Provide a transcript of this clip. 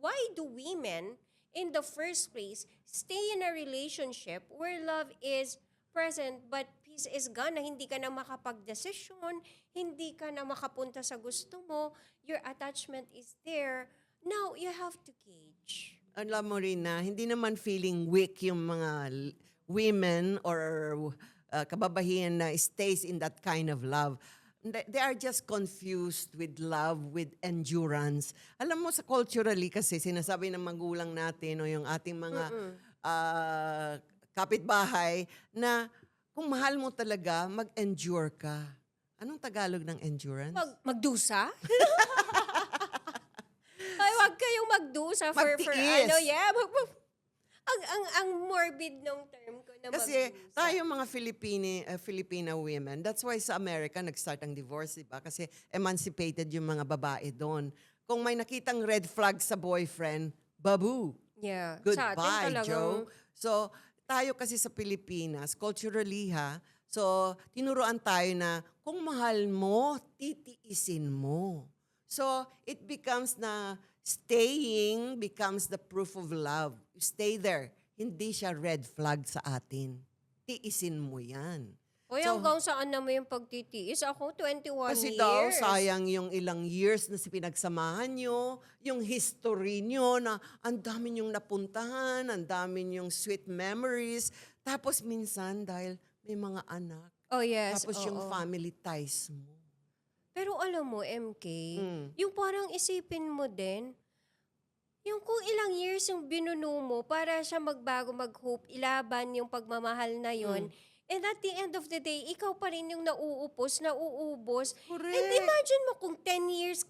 why do women, in the first place, stay in a relationship where love is present but peace is gone, na hindi ka na makapag-desisyon, hindi ka na makapunta sa gusto mo, your attachment is there. Now, you have to cage. Alam mo rin na, hindi naman feeling weak yung mga women or kababahian na stays in that kind of love. They are just confused with love, with endurance. Alam mo, sa culturally kasi, sinasabi ng magulang natin o yung ating mga kapitbahay na kung mahal mo talaga, mag-endure ka. Anong Tagalog ng endurance? Magdusa? Ay, wag kayong magdusa for Magtiis. ano, yeah. Ang morbid nung term ko na Kasi magdusa. tayo mga Filipina women, that's why sa Amerika nag-start ang divorce, diba? Kasi emancipated yung mga babae doon. Kung may nakitang red flag sa boyfriend, babu. Yeah. Sa atin Goodbye, talagang- Joe. So, tayo kasi sa Pilipinas, culturally so tinuruan tayo na kung mahal mo, titiisin mo. So, it becomes na staying becomes the proof of love. You stay there. Hindi siya red flag sa atin. Tiisin mo yan. Uy, So, hanggang saan na mo yung pagtitiis? Ako, 21 kasi years. daw, sayang yung ilang years na pinagsamahan nyo, yung history nyo na ang dami nyong napuntahan, ang dami nyong sweet memories. Tapos minsan, dahil may mga anak, Oh, yes. tapos yung oo. family ties mo. Pero alam mo, MK, Mm. yung parang isipin mo din, yung kung ilang years yung binuno mo para siya magbago, mag-hope, ilaban yung pagmamahal na yon. And at the end of the day, ikaw pa rin yung nauubos. Correct. And imagine mo kung 10 years kang